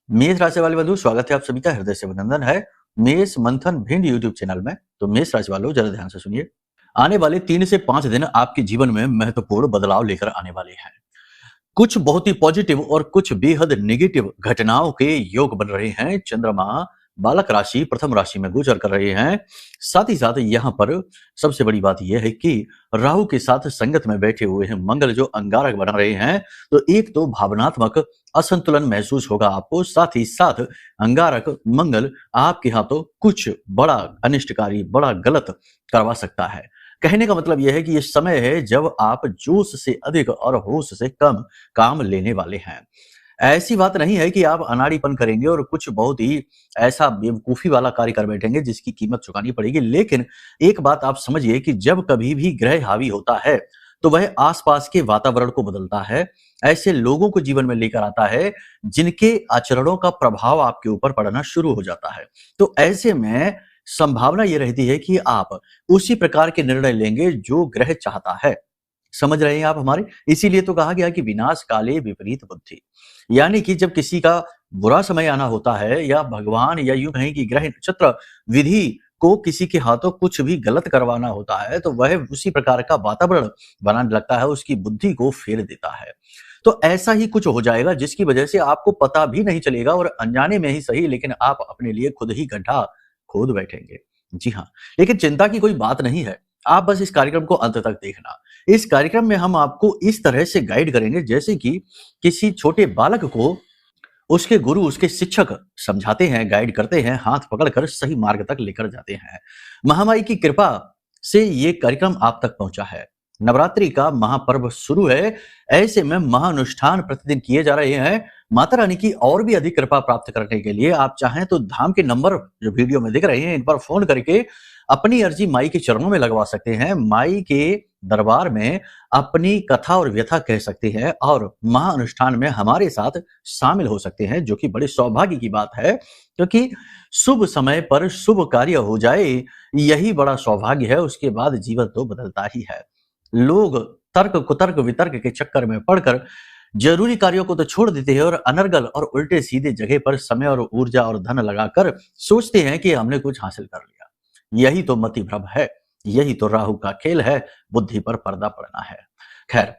मेष राशि वाले बंधु, स्वागत है आप सभी का हृदय से अभिनंदन है। मेष मंथन भिंड यूट्यूब चैनल में। तो मेष राशि वालों, जरा ध्यान से सुनिए। आने वाले 3 से 5 दिन आपके जीवन में महत्वपूर्ण बदलाव लेकर आने वाले हैं। कुछ बहुत ही पॉजिटिव और कुछ बेहद नेगेटिव घटनाओं के योग बन रहे हैं। चंद्रमा बालक राशि प्रथम राशि में गोचर कर रहे हैं। साथ ही साथ यहाँ पर सबसे बड़ी बात यह है कि राहु के साथ संगत में बैठे हुए हैं मंगल जो अंगारक बना रहे हैं। तो एक तो भावनात्मक असंतुलन महसूस होगा आपको, साथ ही साथ अंगारक मंगल आपके हाथों कुछ बड़ा अनिष्टकारी, बड़ा गलत करवा सकता है। कहने का मतलब यह है कि ये समय है जब आप जोश से अधिक और होश से कम काम लेने वाले हैं। ऐसी बात नहीं है कि आप अनाड़ीपन करेंगे और कुछ बहुत ही ऐसा बेवकूफी वाला कार्य कर बैठेंगे जिसकी कीमत चुकानी पड़ेगी। लेकिन एक बात आप समझिए कि जब कभी भी ग्रह हावी होता है तो वह आसपास के वातावरण को बदलता है, ऐसे लोगों को जीवन में लेकर आता है जिनके आचरणों का प्रभाव आपके ऊपर पड़ना शुरू हो जाता है। तो ऐसे में संभावना ये रहती है कि आप उसी प्रकार के निर्णय लेंगे जो ग्रह चाहता है। समझ रहे हैं आप हमारे? इसीलिए तो कहा गया कि विनाश काले विपरीत बुद्धि। यानी कि जब किसी का बुरा समय आना होता है या भगवान या यूं कहें कि ग्रह नक्षत्र विधि को किसी के हाथों कुछ भी गलत करवाना होता है तो वह उसी प्रकार का वातावरण बनाने लगता है, उसकी बुद्धि को फेर देता है। तो ऐसा ही कुछ हो जाएगा जिसकी वजह से आपको पता भी नहीं चलेगा और अनजाने में ही सही, लेकिन आप अपने लिए खुद ही गड्ढा खोद बैठेंगे। जी हाँ, लेकिन चिंता की कोई बात नहीं है। आप बस इस कार्यक्रम को अंत तक देखना। इस कार्यक्रम में हम आपको इस तरह से गाइड करेंगे जैसे कि किसी छोटे बालक को उसके गुरु, उसके शिक्षक समझाते हैं, गाइड करते हैं, हाथ पकड़कर सही मार्ग तक लेकर जाते हैं। महामाई की कृपा से ये कार्यक्रम आप तक पहुंचा है। नवरात्रि का महापर्व शुरू है, ऐसे में महाअनुष्ठान प्रतिदिन किए जा रहे हैं। माता रानी की और भी अधिक कृपा प्राप्त करने के लिए आप चाहें तो धाम के नंबर जो वीडियो में दिख रहे हैं इन पर फोन करके अपनी अर्जी माई के चरणों में लगवा सकते हैं। माई के दरबार में अपनी कथा और व्यथा कह सकते हैं और महाअनुष्ठान में हमारे साथ शामिल हो सकते हैं, जो कि बड़े सौभाग्य की बात है, क्योंकि शुभ समय पर शुभ कार्य हो जाए यही बड़ा सौभाग्य है। उसके बाद जीवन तो बदलता ही है। लोग तर्क कुतर्क वितर्क के चक्कर में पड़कर जरूरी कार्यों को तो छोड़ देते हैं और अनर्गल और उल्टे सीधे जगह पर समय और ऊर्जा और धन लगाकर सोचते हैं कि हमने कुछ हासिल कर लिया। यही तो मति भ्रम है, यही तो राहु का खेल है, बुद्धि पर पर्दा पड़ना है। खैर,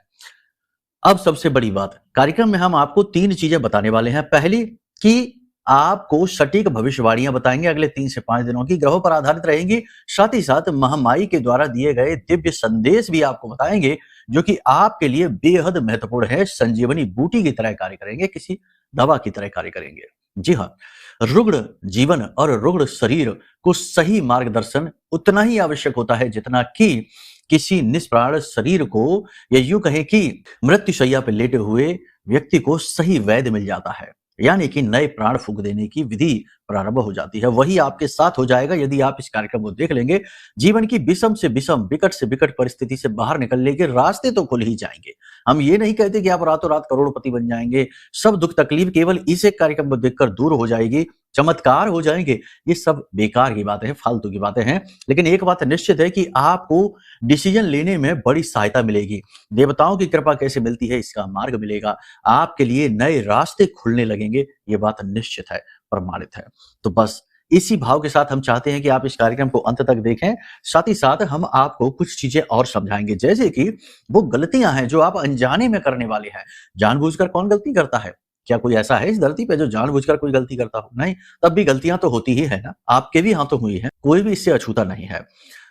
अब सबसे बड़ी बात, कार्यक्रम में हम आपको 3 चीजें बताने वाले हैं। पहली कि आपको सटीक भविष्यवाणियां बताएंगे अगले 3 से 5 दिनों की, ग्रहों पर आधारित रहेंगी। साथ ही साथ महामाई के द्वारा दिए गए दिव्य संदेश भी आपको बताएंगे जो कि आपके लिए बेहद महत्वपूर्ण है। संजीवनी बूटी की तरह कार्य करेंगे, किसी दवा की तरह कार्य करेंगे। जी हाँ, रुग्ण जीवन और रुग्ण शरीर को सही मार्गदर्शन उतना ही आवश्यक होता है जितना कि किसी निष्प्राण शरीर को या यूं कहें कि मृत्युशैया पर लेटे हुए व्यक्ति को सही वैद्य मिल जाता है, यानी कि नए प्राण फूंक देने की विधि प्रारंभ हो जाती है। वही आपके साथ हो जाएगा यदि आप इस कार्यक्रम को देख लेंगे। जीवन की विषम से विषम, विकट से विकट परिस्थिति से बाहर निकलने के रास्ते तो खुल ही जाएंगे। हम ये नहीं कहते कि आप रातों रात करोड़पति बन जाएंगे। सब दुख तकलीफ केवल इस एक कार्यक्रम को देखकर दूर हो जाएगी, चमत्कार हो जाएंगे। ये सब बेकार की बातें हैं, फालतू की बातें हैं। लेकिन एक बात निश्चित है कि आपको डिसीजन लेने में बड़ी सहायता मिलेगी। देवताओं की कृपा कैसे मिलती है इसका मार्ग मिलेगा। आपके लिए नए रास्ते खुलने लगेंगे, ये बात निश्चित है, प्रमाणित है। तो बस इसी भाव के साथ हम चाहते हैं कि आप इस कार्यक्रम को अंत तक देखें। साथ ही साथ हम आपको कुछ चीजें और समझाएंगे, जैसे कि वो गलतियां हैं जो आप अनजाने में करने वाले हैं। जानबूझकर कौन गलती करता है? क्या कोई ऐसा है इस धरती पे जो जानबूझकर कोई गलती करता हो? नहीं, तब भी गलतियां तो होती ही है ना, आपके भी हाथों हुई है, कोई भी इससे अछूता नहीं है।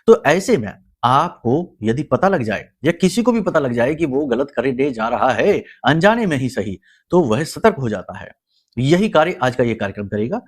तो ऐसे में आपको यदि पता लग जाए या किसी को भी पता लग जाए कि वो गलत करने जा रहा है, अनजाने में ही सही, तो वह सतर्क हो जाता है। यही कार्य आज का ये कार्यक्रम करेगा।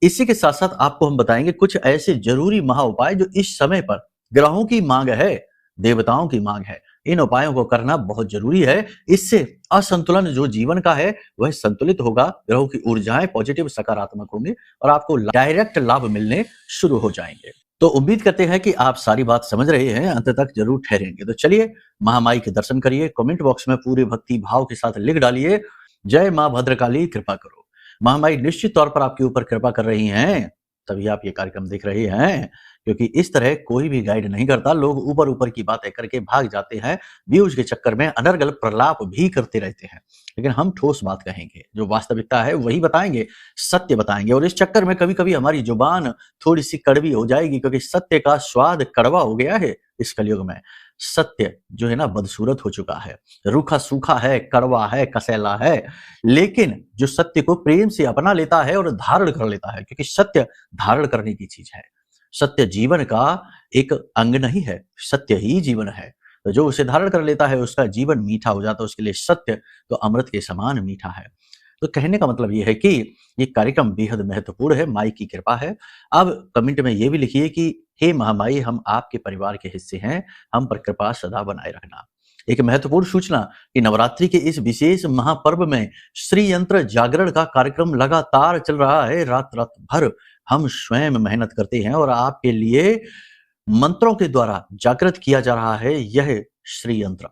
इसी के साथ साथ आपको हम बताएंगे कुछ ऐसे जरूरी महा उपाय जो इस समय पर ग्रहों की मांग है, देवताओं की मांग है। इन उपायों को करना बहुत जरूरी है। इससे असंतुलन जो जीवन का है वह संतुलित होगा, ग्रहों की ऊर्जाएं पॉजिटिव सकारात्मक होंगी और आपको डायरेक्ट लाभ मिलने शुरू हो जाएंगे। तो उम्मीद करते हैं कि आप सारी बात समझ रहे हैं, अंत तक जरूर ठहरेंगे। तो चलिए महामाई के दर्शन करिए। कमेंट बॉक्स में पूरे भक्ति भाव के साथ लिख डालिए, जय मां भद्रकाली कृपा करो। महामाई निश्चित तौर पर आपके ऊपर कृपा कर रही हैं। तभी आप ये कार्यक्रम देख रहे हैं, क्योंकि इस तरह कोई भी गाइड नहीं करता। लोग ऊपर-ऊपर की बातें करके भाग जाते हैं, व्यूज़ के चक्कर में अनर्गल प्रलाप भी करते रहते हैं। लेकिन हम ठोस बात कहेंगे, जो वास्तविकता है वही बताएँगे, सत्य बताएँगे और इस चक्कर में कभी-कभी हमारी ज़ुबान थोड़ी-सी कड़वी हो जाएगी, क्योंकि सत्य का स्वाद कड़वा हो गया है इस कलयुग में। सत्य जो है ना बदसूरत हो चुका है, रूखा-सूखा है, कड़वा है, कसैला है, लेकिन जो सत्य को प्रेम से अपना लेता है और धारण कर लेता है, क्योंकि सत्य धारण करने की चीज़ है। सत्य जीवन का एक अंग नहीं है, सत्य ही जीवन है। तो जो उसे धारण कर लेता है उसका जीवन मीठा हो जाता है, उसके लिए सत्य तो अमृत के समान मीठा है। तो कहने का मतलब ये है कि ये कार्यक्रम बेहद महत्वपूर्ण है, माई की कृपा है। अब कमेंट में ये भी लिखिए कि हे महामाई, हम आपके परिवार के हिस्से हैं, हम पर कृपा सदा बनाए रखना। एक महत्वपूर्ण सूचना कि नवरात्रि के इस विशेष महापर्व में श्री यंत्र जागरण का कार्यक्रम लगातार चल रहा है। रात-रात भर हम स्वयं मेहनत करते हैं और आपके लिए मंत्रों के द्वारा जागृत किया जा रहा है यह श्री यंत्र।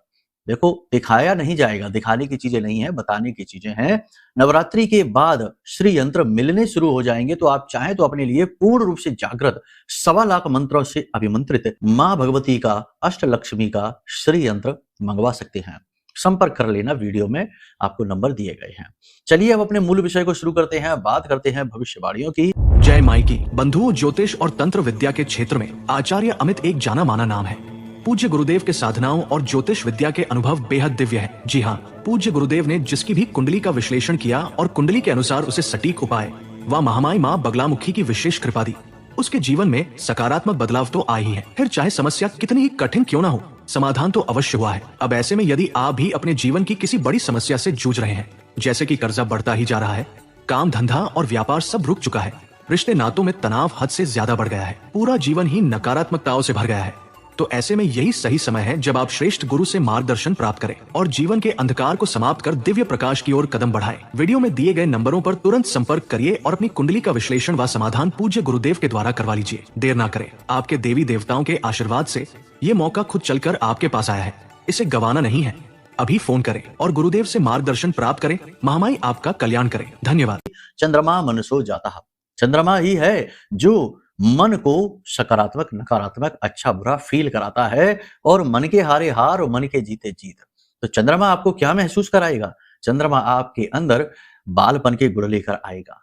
देखो, दिखाया नहीं जाएगा, दिखाने की चीजें नहीं है, बताने की चीजें हैं। नवरात्रि के बाद श्री यंत्र मिलने शुरू हो जाएंगे, तो आप चाहें तो अपने लिए पूर्ण रूप से जागृत 1.25 लाख मंत्रों से अभिमंत्रित मां भगवती का, अष्टलक्ष्मी का श्री यंत्र मंगवा सकते हैं। संपर्क कर लेना, वीडियो में आपको नंबर दिए गए हैं। चलिए अब अपने मूल विषय को शुरू करते हैं, बात करते हैं भविष्यवाणियों की। जय माई की। बंधुओं, ज्योतिष और तंत्र विद्या के क्षेत्र में आचार्य अमित एक जाना माना नाम है। पूज्य गुरुदेव के साधनाओं और ज्योतिष विद्या के अनुभव बेहद दिव्य है। जी हाँ, पूज्य गुरुदेव ने जिसकी भी कुंडली का विश्लेषण किया और कुंडली के अनुसार उसे सटीक उपाय व महामाई माँ बगलामुखी की विशेष कृपा दी, उसके जीवन में सकारात्मक बदलाव तो आए ही है। फिर चाहे समस्या कितनी ही कठिन क्यों न हो, समाधान तो अवश्य हुआ है। अब ऐसे में यदि आप भी अपने जीवन की किसी बड़ी समस्या से जूझ रहे हैं, जैसे कि कर्जा बढ़ता ही जा रहा है, काम धंधा और व्यापार सब रुक चुका है, रिश्ते नातों में तनाव हद से ज्यादा बढ़ गया है, पूरा जीवन ही नकारात्मकताओं से भर गया है, तो ऐसे में यही सही समय है जब आप श्रेष्ठ गुरु से मार्गदर्शन प्राप्त करें और जीवन के अंधकार को समाप्त कर दिव्य प्रकाश की ओर कदम बढ़ाएं। वीडियो में दिए गए नंबरों पर तुरंत संपर्क करिए और अपनी कुंडली का विश्लेषण व समाधान पूज्य गुरुदेव के द्वारा करवा लीजिए। देर ना करें, आपके देवी देवताओं के आशीर्वाद से ये मौका खुद चलकर आपके पास आया है, इसे गंवाना नहीं है। अभी फोन करें और गुरुदेव से मार्गदर्शन प्राप्त करें। महामाई आपका कल्याण करें। धन्यवाद। चंद्रमा मनसो जाता। चंद्रमा ही है जो मन को सकारात्मक, नकारात्मक, अच्छा बुरा फील कराता है और मन के हारे हार और मन के जीते जीत। तो चंद्रमा आपको क्या महसूस कराएगा? चंद्रमा आपके अंदर बालपन के गुण लेकर आएगा,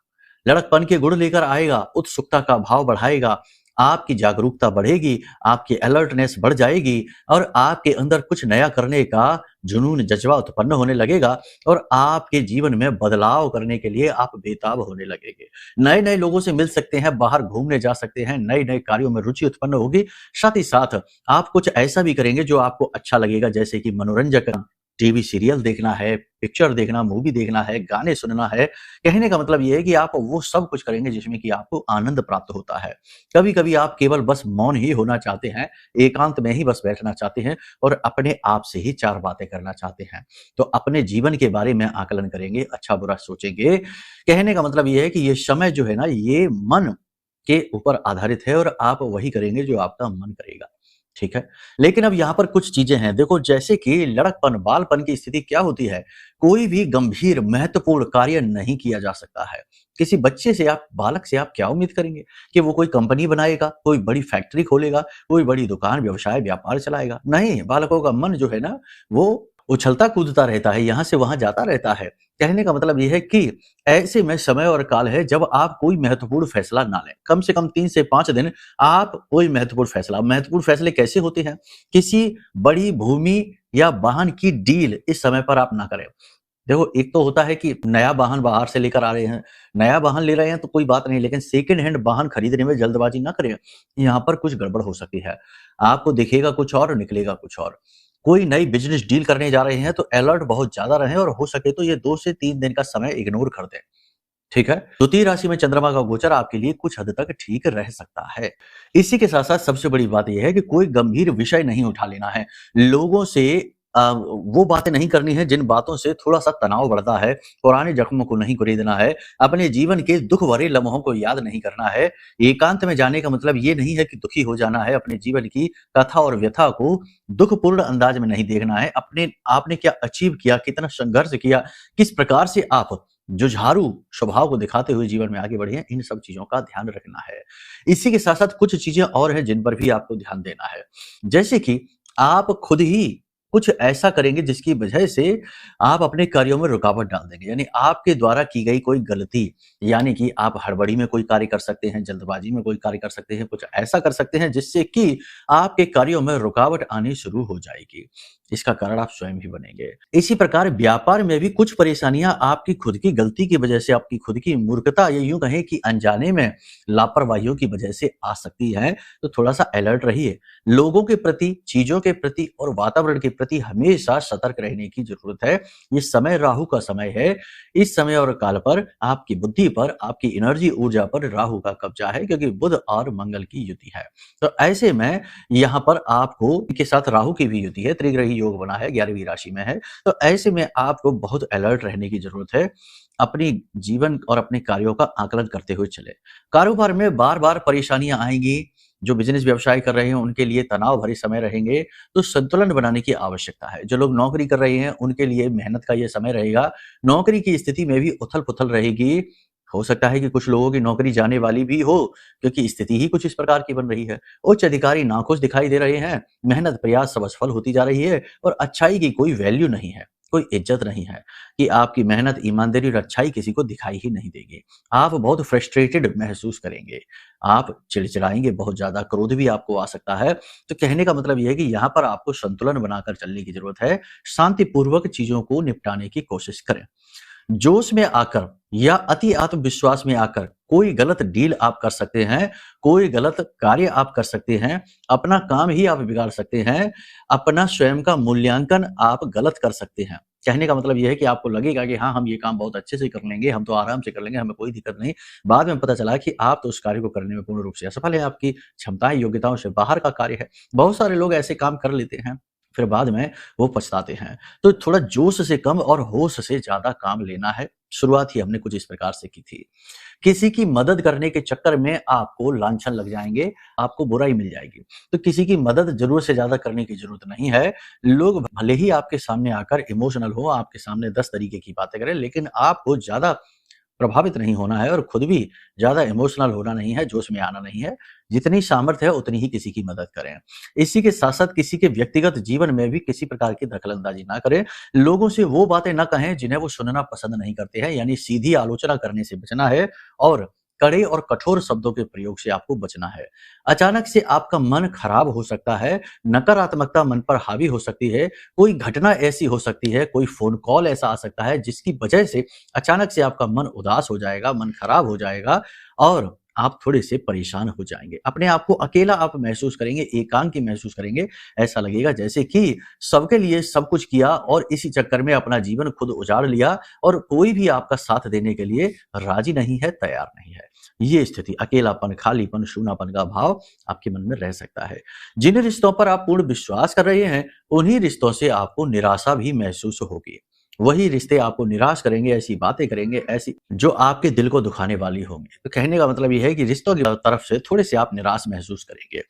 लड़कपन के गुण लेकर आएगा, उत्सुकता का भाव बढ़ाएगा, आपकी जागरूकता बढ़ेगी, आपकी अलर्टनेस बढ़ जाएगी और आपके अंदर कुछ नया करने का जुनून, जज्बा उत्पन्न होने लगेगा और आपके जीवन में बदलाव करने के लिए आप बेताब होने लगेंगे। नए-नए लोगों से मिल सकते हैं, बाहर घूमने जा सकते हैं, नए-नए कार्यों में रुचि उत्पन्न होगी। साथ ही साथ आप कुछ ऐसा भी करेंगे जो आपको अच्छा लगेगा, जैसे कि मनोरंजक टीवी सीरियल देखना है, पिक्चर देखना, मूवी देखना है, गाने सुनना है। कहने का मतलब ये है कि आप वो सब कुछ करेंगे जिसमें कि आपको आनंद प्राप्त होता है। कभी-कभी आप केवल बस मौन ही होना चाहते हैं, एकांत में ही बस बैठना चाहते हैं और अपने आप से ही 4 बातें करना चाहते हैं। तो अपने जीवन के बारे में आकलन करेंगे, अच्छा-बुरा सोचेंगे। कहने का मतलब ये है कि ये समय जो है ना, ये मन के ऊपर आधारित है और आप वही करेंगे जो आपका मन करेगा। ठीक है? लेकिन अब यहाँ पर कुछ चीज़ें हैं। देखो, जैसे कि लड़कपन, बालपन की स्थिति क्या होती है? कोई भी गंभीर, महत्वपूर्ण कार्य नहीं किया जा सकता है। किसी बच्चे से आप, बालक से आप क्या उम्मीद करेंगे कि वो कोई कंपनी बनाएगा, कोई बड़ी फैक्ट्री खोलेगा, कोई बड़ी दुकान, व्यवसाय, व्यापार चलाएगा? नहीं, बालकों का मन जो है ना, वो उछलता-कूदता रहता है, यहाँ से वहाँ जाता रहता है। कहने का मतलब ये है कि ऐसे में समय और काल है जब आप कोई महत्वपूर्ण फैसला ना लें। कम से कम 3 से 5 दिन आप कोई महत्वपूर्ण फैसले कैसे होते हैं? किसी बड़ी भूमि या वाहन की डील इस समय पर आप ना करें। देखो, एक तो होता है कि नया वाहन बाहर से लेकर आ रहे हैं, नया वाहन ले रहे हैं तो कोई बात नहीं, लेकिन सेकंड हैंड वाहन खरीदने में जल्दबाजी ना करें। यहाँ पर कुछ गड़बड़ हो सकती है। आपको दिखेगा कुछ और, निकलेगा कुछ और। कोई नई बिज़नेस डील करने जा रहे हैं तो अलर्ट बहुत ज़्यादा रहें और हो सके तो ये 2 से 3 दिन का समय इग्नोर कर दें। ठीक है? द्वितीय राशि में चंद्रमा का गोचर आपके लिए कुछ हद तक ठीक रह सकता है। इसी के साथ-साथ सबसे बड़ी बात ये है कि कोई गंभीर विषय नहीं उठा लेना है। लोगों से वो बातें नहीं करनी है जिन बातों से थोड़ा-सा तनाव बढ़ता है। पुराने जख्मों को नहीं खरीदना है। अपने जीवन के दुःख भरे लम्हों को याद नहीं करना है। एकांत में जाने का मतलब ये नहीं है कि दुखी हो जाना है। अपने जीवन की कथा और व्यथा को दुःखपूर्ण अंदाज में नहीं देखना है। आपने क्या अचीव किया, कितना संघर्ष किया, किस प्रकार से आप जुझारू स्वभाव को दिखाते हुए जीवन में आगे बढ़े, इन सब चीज़ों का ध्यान रखना है। इसी के साथ-साथ कुछ चीज़ें और हैं जिन पर भी आपको ध्यान देना है। जैसे कि आप खुद ही कुछ ऐसा करेंगे जिसकी वजह से आप अपने कार्यों में रुकावट डाल देंगे। यानी आपके द्वारा की गई कोई गलती, यानी कि आप हड़बड़ी में कोई कार्य कर सकते हैं, जल्दबाजी में कोई कार्य कर सकते हैं, कुछ ऐसा कर सकते हैं जिससे कि आपके कार्यों में रुकावट आनी शुरू हो जाएगी। इसका कारण आप स्वयं ही बनेंगे। इसी प्रकार व्यापार में भी कुछ परेशानियाँ आपकी खुद की गलती की वजह से, आपकी खुद की मूर्खता या यूँ कहें कि अनजाने में लापरवाहियों की वजह से आ सकती है, तो थोड़ा-सा अलर्ट रहिए। लोगों के प्रति, चीज़ों के प्रति और वातावरण के प्रति हमेशा सतर्क रहने की ज़रूरत है। ये समय राहु का समय है। इस समय और काल पर आपकी बुद्धि पर, आपकी एनर्जी ऊर्जा पर राहु का कब्ज़ा है, क्योंकि बुध और मंगल की युति है। तो ऐसे में यहाँ पर आपको के साथ राहु की भी युति है, त्रिग्रही योग बना है, 11वीं राशि में है। तो ऐसे में आपको बहुत अलर्ट रहने की ज़रूरत है। अपनी जीवन और अपने कार्यों का आकलन करते हुए चलें। कारोबार में बार-बार परेशानियाँ आएँगी। जो बिज़नेस व्यवसाय कर रहे हैं, उनके लिए तनाव भरे समय रहेंगे, तो संतुलन बनाने की आवश्यकता है। जो लोग नौकरी कर रहे हैं, उनके लिए मेहनत का ये समय रहेगा। नौकरी की स्थिति में भी उथल-पुथल रहेगी। हो सकता है कि कुछ लोगों की नौकरी जाने वाली भी हो, क्योंकि स्थिति ही कुछ इस प्रकार की बन रही है। उच्च अधिकारी नाखुश दिखाई दे रहे हैं, मेहनत प्रयास सब असफल होती जा रही है और अच्छाई की कोई वैल्यू नहीं है, कोई इज्जत नहीं है कि आपकी मेहनत, ईमानदारी और अच्छाई किसी को दिखाई ही नहीं देगी। आप बहुत फ्रस्ट्रेटेड महसूस करेंगे, आप चिड़चिड़ाएँगे बहुत ज़्यादा, क्रोध भी आपको आ सकता है। तो कहने का मतलब ये है कि यहाँ पर आपको संतुलन बनाकर चलने की ज़रूरत है, शांतिपूर्वक चीज़ों को निपटाने की कोशिश करें। जोश में आकर या अति आत्मविश्वास में आकर कोई गलत डील आप कर सकते हैं, कोई गलत कार्य आप कर सकते हैं, अपना काम ही आप बिगाड़ सकते हैं, अपना स्वयं का मूल्यांकन आप गलत कर सकते हैं। कहने का मतलब ये है कि आपको लगेगा कि हाँ, हम ये काम बहुत अच्छे से कर लेंगे, हम तो आराम से कर लेंगे, हमें कोई दिक्कत नहीं। बाद में पता चला कि आप तो उस कार्य को करने में पूर्ण रूप से असफल हैं, आपकी क्षमताएँ, योग्यताओं से बाहर का कार्य है। बहुत सारे लोग ऐसे काम कर लेते हैं, फिर बाद में वो पछताते हैं। तो थोड़ा जोश से कम और होश से ज़्यादा काम लेना है। शुरुआत ही हमने कुछ इस प्रकार से की थी। किसी की मदद करने के चक्कर में आपको लांछन लग जाएँगे, आपको बुराई मिल जाएगी। तो किसी की मदद ज़रूरत से ज़्यादा करने की ज़रूरत नहीं है। लोग भले ही आपके सामने आकर इमोशनल हो, आपके सामने 10 तरीके की बातें करें, लेकिन आपको ज़्यादा प्रभावित नहीं होना है और खुद भी ज़्यादा इमोशनल होना नहीं है, जोश में आना नहीं है। जितनी सामर्थ्य है उतनी ही किसी की मदद करें। इसी के साथ-साथ किसी के व्यक्तिगत जीवन में भी किसी प्रकार की दखल-अंदाज़ी ना करें। लोगों से वो बातें ना कहें जिन्हें वो सुनना पसंद नहीं करते हैं, यानी सीधी आलोचना करने से बचना है और कड़े और कठोर शब्दों के प्रयोग से आपको बचना है। अचानक से आपका मन खराब हो सकता है, नकारात्मकता मन पर हावी हो सकती है, कोई घटना ऐसी हो सकती है, कोई फ़ोन कॉल ऐसा आ सकता है जिसकी वजह से अचानक से आपका मन उदास हो जाएगा, मन खराब हो जाएगा और आप थोड़े-से परेशान हो जाएँगे। अपने आप को अकेला आप महसूस करेंगे, एकांकी महसूस करेंगे। ऐसा लगेगा जैसे कि सबके लिए सब कुछ किया और इसी चक्कर में अपना जीवन खुद उजाड़ लिया और कोई भी आपका साथ देने के लिए राज़ी नहीं है, तैयार नहीं है। ये स्थिति अकेलापन, खालीपन, शून्यपन का भाव आपके मन में रह सकता है। जिन रिश्तों पर आप पूर्ण विश्वास कर रहे हैं, उन्हीं रिश्तों से आपको निराशा भी महसूस होगी। वही रिश्ते आपको निराश करेंगे, ऐसी बातें करेंगे, ऐसी जो आपके दिल को दुखाने वाली होंगी। तो कहने का मतलब ये है कि रिश्तों की तरफ से थोड़े से आप निराश महसूस करेंगे।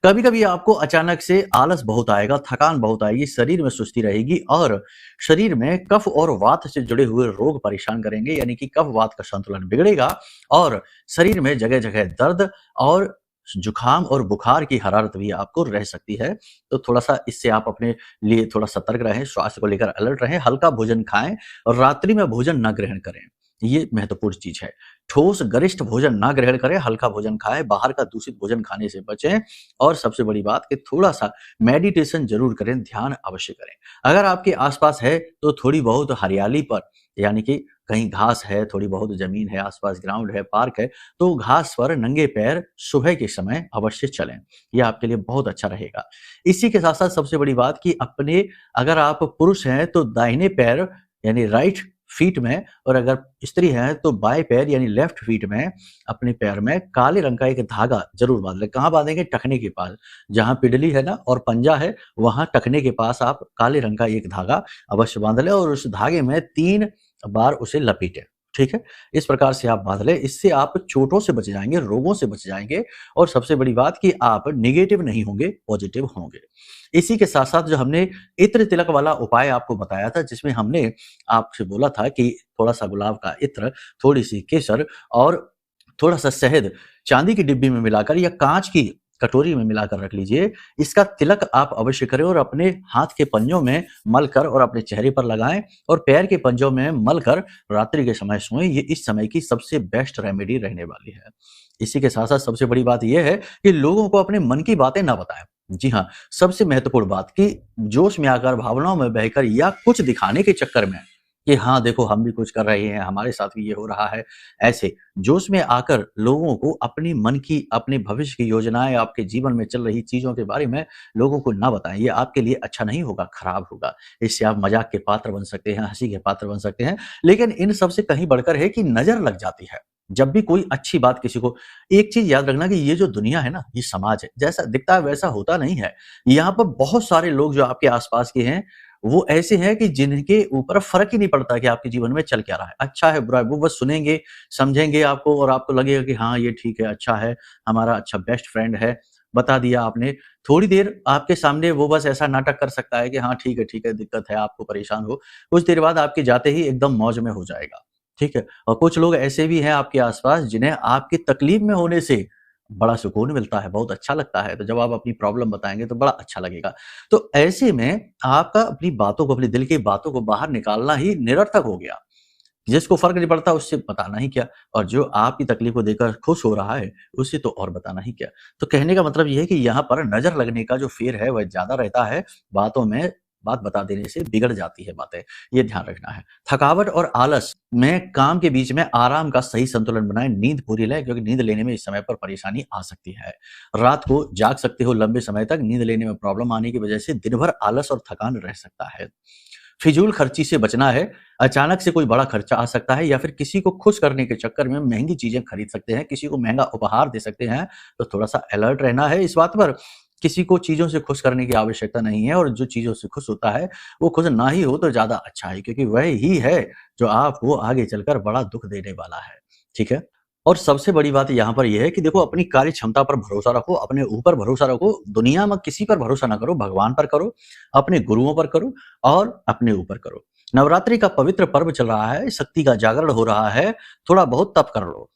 कभी-कभी आपको अचानक से आलस बहुत आएगा, थकान बहुत आएगी, शरीर में सुस्ती रहेगी और शरीर में कफ और वात से जुड़े हुए रोग परेशान करेंगे, यानी कि कफ-वात का संतुलन बिगड़ेगा और शरीर में जगह-जगह दर्द और जुकाम और बुखार की हरारत भी आपको रह सकती है। तो थोड़ा-सा इससे आप अपने लिए थोड़ा सतर्क रहें, स्वास्थ्य को लेकर अलर्ट रहें, हल्का भोजन खाएँ और रात्रि में भोजन ना ग्रहण करें। ये महत्वपूर्ण चीज़ है। ठोस गरिष्ठ भोजन ना ग्रहण करें, हल्का भोजन खाएँ, बाहर का दूषित भोजन खाने से बचें और सबसे बड़ी बात कि थोड़ा-सा मेडिटेशन ज़रूर करें, ध्यान अवश्य करें। अगर आपके आस-पास है तो थोड़ी बहुत हरियाली पर, यानी कि कहीं घास है, थोड़ी बहुत ज़मीन है, आस-पास ग्राउंड है, पार्क है, तो घास पर नंगे पैर सुबह के समय अवश्य चलें। ये आपके लिए बहुत अच्छा रहेगा। इसी के साथ-साथ सबसे बड़ी बात कि अपने अगर आप पुरुष हैं तो दाहिने पैर यानी राइट फीट में और अगर स्त्री हैं तो बाएँ पैर यानी लेफ्ट फीट में अपने पैर में काले रंग का एक धागा ज़रूर बाँध लें। कहाँ बाँधेंगे? टखने के पास। जहाँ पिंडली है ना और पंजा है, वहाँ टखने के पास आप काले रंग का एक धागा अवश्य बाँध लें और उस धागे में 3 बार उसे लपेटें। ठीक है? इस प्रकार से आप बाँध लें, इससे आप चोटों से बच जाएँगे, रोगों से बच जाएँगे और सबसे बड़ी बात कि आप नेगेटिव नहीं होंगे, पॉजिटिव होंगे। इसी के साथ-साथ जो हमने इत्र तिलक वाला उपाय आपको बताया था, जिसमें हमने आपसे बोला था कि थोड़ा-सा गुलाब का इत्र, थोड़ी-सी केसर और थोड़ा-सा शहद चांदी की डिब्बी में मिलाकर या काँच की कटोरी में मिलाकर रख लीजिए। इसका तिलक आप अवश्य करें और अपने हाथ के पंजों में मलकर और अपने चेहरे पर लगाएँ और पैर के पंजों में मलकर रात्रि के समय सोएँ। ये इस समय की सबसे बेस्ट रेमेडी रहने वाली है। इसी के साथ-साथ सबसे बड़ी बात ये है कि लोगों को अपने मन की बातें ना बताएँ। जी हाँ, सबसे महत्वपूर्ण बात कि जोश में आकर, भावनाओं में बहकर या कुछ दिखाने के चक्कर में कि हाँ, देखो हम भी कुछ कर रहे हैं, हमारे साथ भी ये हो रहा है। ऐसे जोश में आकर लोगों को अपनी मन की, अपने भविष्य की योजनाएँ, आपके जीवन में चल रही चीज़ों के बारे में लोगों को ना बताएँ। ये आपके लिए अच्छा नहीं होगा, खराब होगा। इससे आप मज़ाक के पात्र बन सकते हैं, हँसी के पात्र बन सकते हैं। लेकिन इन सब से कहीं बढ़कर है कि नज़र लग जाती है। जब भी कोई अच्छी बात किसी को, एक चीज़ याद रखना कि ये जो दुनिया है ना, ये समाज है। जैसा दिखता है वैसा होता नहीं है। यहाँ पर बहुत सारे लोग जो आपके आस-पास के हैं, वो ऐसे हैं कि जिनके ऊपर फ़र्क ही नहीं पड़ता कि आपके जीवन में चल क्या रहा है। अच्छा है, बुरा है, वो बस सुनेंगे, समझेंगे आपको और आपको लगेगा कि हाँ, ये ठीक है, अच्छा है, हमारा अच्छा बेस्ट फ्रेंड है, बता दिया आपने। थोड़ी देर आपके सामने वो बस ऐसा नाटक कर सकता है कि हाँ, ठीक है, दिक्कत है, आपको परेशान हो। कुछ देर बाद आपके जाते ही एकदम मौज में हो जाएगा, ठीक है? और कुछ लोग ऐसे भी हैं आपके आस-पास जिन्हें आपकी तकलीफ में होने से बड़ा सुकून मिलता है, बहुत अच्छा लगता है। तो जब आप अपनी प्रॉब्लम बताएँगे तो बड़ा अच्छा लगेगा। तो ऐसे में आपका अपनी बातों को, अपने दिल की बातों को बाहर निकालना ही निरर्थक हो गया। जिसको फ़र्क नहीं पड़ता उससे बताना ही क्या, और जो आपकी तकलीफ़ को देखकर खुश हो रहा है, उससे तो और बताना ही क्या। तो कहने का मतलब ये है कि यहाँ पर नज़र लगने का जो फ़ेर है वह ज़्यादा रहता है, बातों में बात बता देने से बिगड़ जाती है बातें, ये ध्यान रखना है। थकावट और आलस में काम के बीच में आराम का सही संतुलन बनाएँ, नींद पूरी लें क्योंकि नींद लेने में इस समय पर परेशानी आ सकती है। रात को जाग सकते हो लंबे समय तक, नींद लेने में प्रॉब्लम आने की वजह से दिन भर आलस और थकान रह सकता है। फिजूल खर्ची से बचना है। अचानक से कोई बड़ा खर्चा आ सकता है या फिर किसी को खुश करने के चक्कर में महँगी चीज़ें खरीद सकते हैं, किसी को महँगा उपहार दे सकते हैं, तो थोड़ा-सा अलर्ट रहना है इस बात पर। किसी को चीज़ों से खुश करने की आवश्यकता नहीं है और जो चीज़ों से खुश होता है, वो खुश ना ही हो तो ज़्यादा अच्छा है क्योंकि वह ही है जो आपको आगे चलकर बड़ा दुःख देने वाला है। ठीक है? और सबसे बड़ी बात यहाँ पर ये है कि देखो अपनी कार्य क्षमता पर भरोसा रखो, अपने ऊपर भरोसा रखो, दुनिया में किसी पर भरोसा ना करो, भगवान पर करो, अपने गुरुओं पर करो और अपने ऊपर करो। नवरात्रि का पवित्र पर्व चल रहा है, शक्ति का जागरण हो रहा है, थोड़ा बहुत तप कर लो।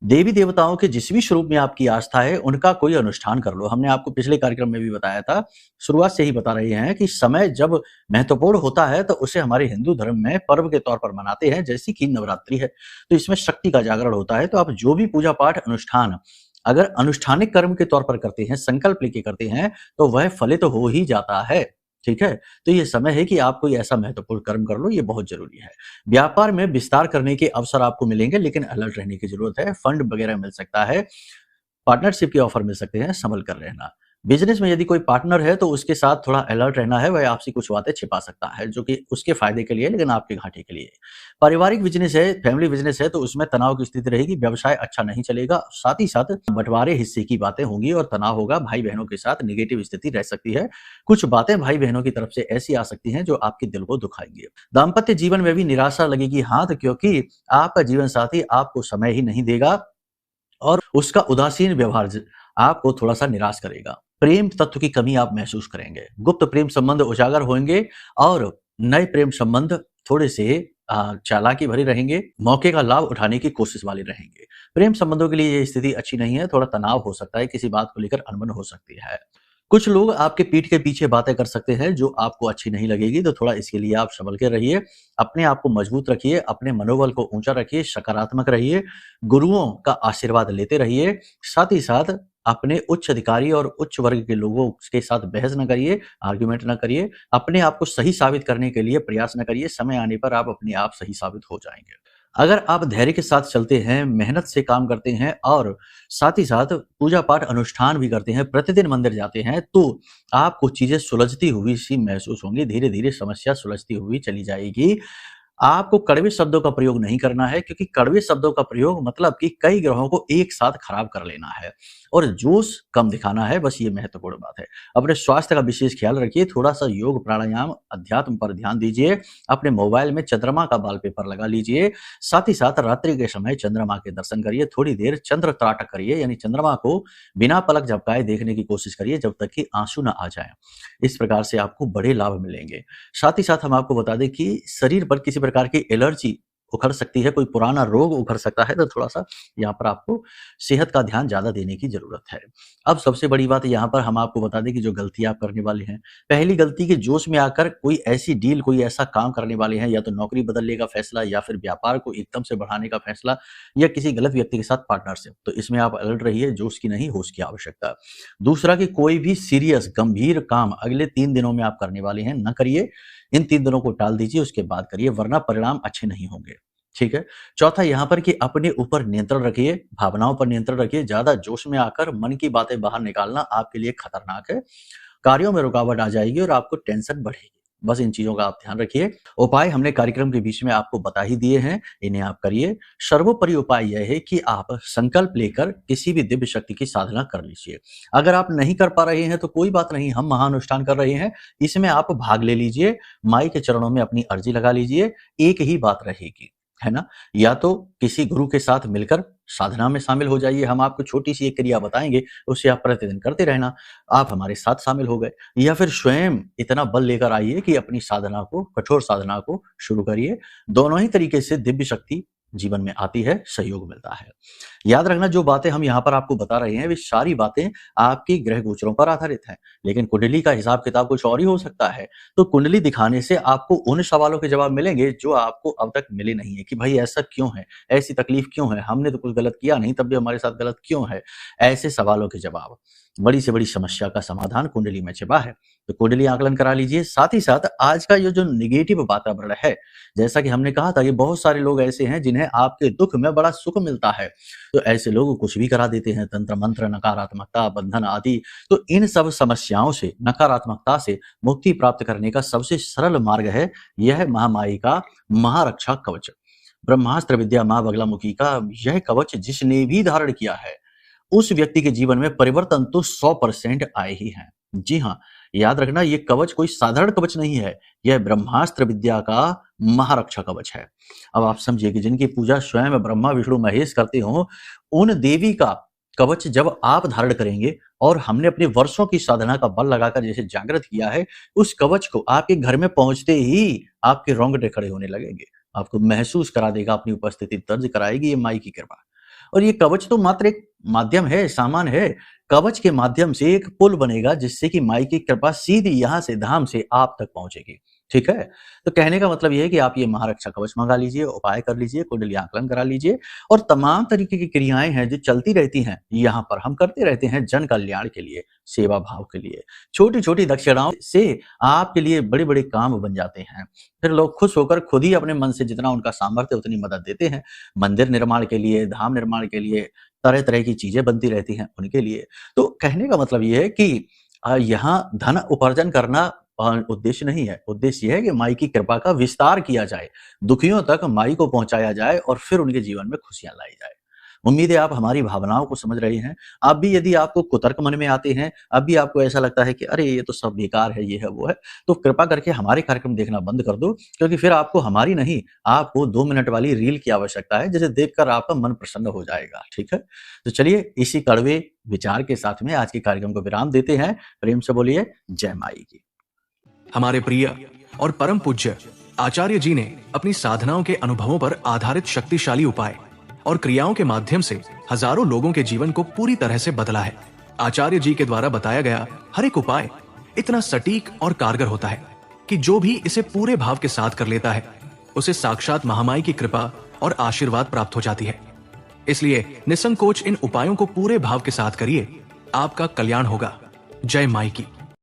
देवी-देवताओं के जिस भी स्वरूप में आपकी आस्था है, उनका कोई अनुष्ठान कर लो। हमने आपको पिछले कार्यक्रम में भी बताया था, शुरुआत से ही बता रहे हैं कि समय जब महत्वपूर्ण होता है, तो उसे हमारे हिंदू धर्म में पर्व के तौर पर मनाते हैं, जैसे कि नवरात्रि है। तो इसमें शक्ति का जागरण होता है, तो आप जो भी पूजा-पाठ, अनुष्ठान अगर अनुष्ठानिक कर्म के तौर पर करते हैं, संकल्प लेके करते हैं, तो वह फलित हो ही जाता है। ठीक है? तो ये समय है कि आप कोई ऐसा महत्वपूर्ण कर्म कर लो, ये बहुत ज़रूरी है। व्यापार में विस्तार करने के अवसर आपको मिलेंगे, लेकिन अलर्ट रहने की ज़रूरत है। फंड वगैरह मिल सकता है, पार्टनरशिप के ऑफर मिल सकते हैं, संभल कर रहना। बिज़नेस में यदि कोई पार्टनर है, तो उसके साथ थोड़ा अलर्ट रहना है, वह आपसे कुछ बातें छिपा सकता है, जो कि उसके फ़ायदे के लिए है, लेकिन आपके घाटे के लिए है। पारिवारिक बिज़नेस है, फैमिली बिज़नेस है, तो उसमें तनाव की स्थिति रहेगी, व्यवसाय अच्छा नहीं चलेगा, साथ ही साथ बँटवारे हिस्से की बातें होंगी और तनाव होगा, भाई-बहनों के साथ नेगेटिव स्थिति रह सकती है। कुछ बातें भाई-बहनों की तरफ से ऐसी आ सकती हैं, जो आपके दिल को दुखाएँगी। दाम्पत्य जीवन में भी निराशा लगेगी हाथ, क्योंकि आपका जीवन साथी आपको समय ही नहीं देगा और उसका उदासीन व्यवहार आपको थोड़ा-सा निराश करेगा। प्रेम तत्व की कमी आप महसूस करेंगे। गुप्त प्रेम संबंध उजागर होंगे और नए प्रेम संबंध थोड़े-से चालाकी भरे रहेंगे, मौके का लाभ उठाने की कोशिश वाले रहेंगे। प्रेम संबंधों के लिए ये स्थिति अच्छी नहीं है, थोड़ा तनाव हो सकता है, किसी बात को लेकर अनबन हो सकती है। कुछ लोग आपके पीठ के पीछे बातें कर सकते हैं जो आपको अच्छी नहीं लगेगी, तो थोड़ा इसके लिए आप संभल के रहिए। अपने आप को मजबूत रखिए, अपने मनोबल को ऊँचा रखिए, सकारात्मक रहिए, गुरुओं का आशीर्वाद लेते रहिए। साथ ही साथ अपने उच्च अधिकारी और उच्च वर्ग के लोगों के साथ बहस ना करिए, आर्गुमेंट ना करिए। अपने आप को सही साबित करने के लिए प्रयास ना करिए, समय आने पर आप अपने आप सही साबित हो जाएँगे। अगर आप धैर्य के साथ चलते हैं, मेहनत से काम करते हैं और साथ ही साथ पूजा-पाठ अनुष्ठान भी करते हैं, प्रतिदिन मंदिर जाते हैं, तो आपको चीज़ें सुलझती हुई सी महसूस होंगी, धीरे-धीरे समस्या सुलझती हुई चली जाएगी। आपको कड़वे शब्दों का प्रयोग नहीं करना है, क्योंकि कड़वे शब्दों का प्रयोग मतलब कि कई ग्रहों को एक साथ खराब कर लेना है और जोश कम दिखाना है। बस ये महत्वपूर्ण बात है। अपने स्वास्थ्य का विशेष ख्याल रखिए, थोड़ा सा योग, प्राणायाम, अध्यात्म पर ध्यान दीजिए। अपने मोबाइल में चंद्रमा का वॉलपेपर लगा लीजिए। साथ ही साथ रात्रि के समय चंद्रमा के दर्शन करिए। थोड़ी देर चंद्र त्राटक करिए, यानी चंद्रमा को बिना पलक झपकाए देखने की कोशिश करिए जब तक कि आंसू ना आ जाए। इस प्रकार से आपको बड़े लाभ मिलेंगे। साथ ही साथ हम आपको बता दें कि शरीर पर किसी प्रकार की एलर्जी उखड़ सकती है, कोई पुराना रोग उखड़ सकता है, तो थोड़ा-सा यहाँ पर आपको सेहत का ध्यान ज़्यादा देने की ज़रूरत है। अब सबसे बड़ी बात यहाँ पर हम आपको बता दें कि जो गलती आप करने वाले हैं, पहली गलती के जोश में आकर कोई ऐसी डील, कोई ऐसा काम करने वाले हैं, या तो नौकरी बदलने का फैसला या फिर व्यापार को एकदम से बढ़ाने का फैसला या किसी गलत व्यक्ति के साथ पार्टनरशिप। तो इसमें आप अलर्ट रहिए, जोश की नहीं होश की आवश्यकता। दूसरा कि कोई भी सीरियस गंभीर काम अगले 3 दिनों में आप करने वाले हैं, ना करिए। इन 3 दिनों को टाल दीजिए, उसके बाद करिए, वरना परिणाम अच्छे नहीं होंगे। ठीक है? चौथा यहाँ पर कि अपने ऊपर नियंत्रण रखिए, भावनाओं पर नियंत्रण रखिए। ज़्यादा जोश में आकर मन की बातें बाहर निकालना आपके लिए खतरनाक है। कार्यों में रुकावट आ जाएगी और आपको टेंशन बढ़ेगी। बस इन चीज़ों का आप ध्यान रखिए। उपाय हमने कार्यक्रम के बीच में आपको बता ही दिए हैं, इन्हें आप करिए। सर्वोपरि उपाय यह है कि आप संकल्प लेकर किसी भी दिव्य शक्ति की साधना कर लीजिए। अगर आप नहीं कर पा रहे हैं तो कोई बात नहीं, हम महानुष्ठान कर रहे हैं, इसमें आप भाग ले लीजिए। माई के चरणों में अपनी अर्जी लगा लीजिए। एक ही बात रहेगी, है ना? या तो किसी गुरु के साथ मिलकर साधना में शामिल हो जाइए। हम आपको छोटी-सी एक क्रिया बताएँगे, उसे आप प्रतिदिन करते रहना। आप हमारे साथ शामिल हो गए, या फिर स्वयं इतना बल लेकर आइए कि अपनी साधना को, कठोर साधना को शुरू करिए। दोनों ही तरीके से दिव्य शक्ति जीवन में आती है, सहयोग मिलता है। याद रखना, जो बातें हम यहाँ पर आपको बता रहे हैं, वे सारी बातें आपकी ग्रह गोचरों पर आधारित हैं, लेकिन कुंडली का हिसाब-किताब कुछ और ही हो सकता है। तो कुंडली दिखाने से आपको उन सवालों के जवाब मिलेंगे जो आपको अब तक मिले नहीं है, कि भाई ऐसा क्यों है? ऐसी तकलीफ क्यों है? हमने तो कुछ गलत किया नहीं, तब भी हमारे साथ गलत क्यों है? ऐसे सवालों के जवाब, बड़ी से बड़ी समस्या का समाधान कुंडली में छिपा है। तो कुंडली आकलन करा लीजिए। साथ ही साथ आज का ये जो नेगेटिव वातावरण है, जैसा कि हमने कहा था कि बहुत सारे लोग ऐसे हैं जिन्हें आपके दुख में बड़ा सुख मिलता है, तो ऐसे लोग कुछ भी करा देते हैं, तंत्र मंत्र, नकारात्मकता, बंधन आदि। तो इन सब समस्याओं से, नकारात्मकता से मुक्ति प्राप्त करने का सबसे सरल मार्ग है यह महामाई का महारक्षा कवच। ब्रह्मास्त्र विद्या माँ बगलामुखी का यह कवच जिसने भी धारण किया है, उस व्यक्ति के जीवन में परिवर्तन तो 100% आए ही हैं। जी हाँ, याद रखना, ये कवच कोई साधारण कवच नहीं है, यह ब्रह्मास्त्र विद्या का महारक्षा कवच है। अब आप समझिए कि जिनकी पूजा स्वयं ब्रह्मा विष्णु महेश करते हो, उन देवी का कवच जब आप धारण करेंगे, और हमने अपने वर्षों की साधना का बल लगाकर जैसे जागृत किया है, उस कवच को आपके घर में पहुंचते ही आपके रोंगटे खड़े होने लगेंगे। आपको महसूस करा देगा, अपनी उपस्थिति दर्ज कराएगी ये माई की कृपा। और ये कवच तो मात्र एक माध्यम है, सामान है। कवच के माध्यम से एक पुल बनेगा जिससे कि माई की कृपा सीधी यहाँ से धाम से आप तक पहुंचेगी। ठीक है? तो कहने का मतलब ये है कि आप ये महारक्षा कवच मंगा लीजिए, उपाय कर लीजिए, कुंडली आकलन करा लीजिए, और तमाम तरीके की क्रियाएं हैं जो चलती रहती हैं, यहाँ पर हम करते रहते हैं जन कल्याण के लिए, सेवा भाव के लिए। छोटी-छोटी दक्षिणाओं से आपके लिए बड़े-बड़े काम बन जाते हैं। फिर लोग खुश होकर खुद ही अपने मन से जितना उनका सामर्थ्य उतनी मदद देते हैं। मंदिर निर्माण के लिए, धाम निर्माण के लिए, तरह-तरह की चीजें बनती रहती हैं उनके लिए। तो कहने का मतलब ये है कि यहाँ धन उपार्जन करना उद्देश्य नहीं है। उद्देश्य ये है कि माई की कृपा का विस्तार किया जाए, दुखियों तक माई को पहुंचाया जाए और फिर उनके जीवन में खुशियां लाई जाए। उम्मीद है आप हमारी भावनाओं को समझ रहे हैं। अब भी यदि आपको कुतर्क मन में आते हैं, अब भी आपको ऐसा लगता है कि अरे ये तो सब बेकार है, ये है, वो है, तो कृपा करके हमारे कार्यक्रम देखना बंद कर दो, क्योंकि फिर आपको हमारी नहीं, आपको 2 मिनट वाली रील की आवश्यकता है, जिसे देखकर आपका मन प्रसन्न हो जाएगा। ठीक है? तो चलिए इसी कड़वे विचार के साथ में आज के कार्यक्रम को विराम देते हैं। प्रेम से बोलिए जय माई की। हमारे प्रिय और परम पूज्य आचार्य जी ने अपनी साधनाओं के अनुभवों पर आधारित शक्तिशाली उपाय और क्रियाओं के माध्यम से हजारों लोगों के जीवन को पूरी तरह से बदला है। आचार्य जी के द्वारा बताया गया हर एक उपाय इतना सटीक और कारगर होता है कि जो भी इसे पूरे भाव के साथ कर लेता है, उसे साक्षात महामाई की कृपा और आशीर्वाद प्राप्त हो जाती है। इसलिए निसंकोच इन उपायों को पूरे भाव के साथ करिए, आपका कल्याण होगा। जय माई की।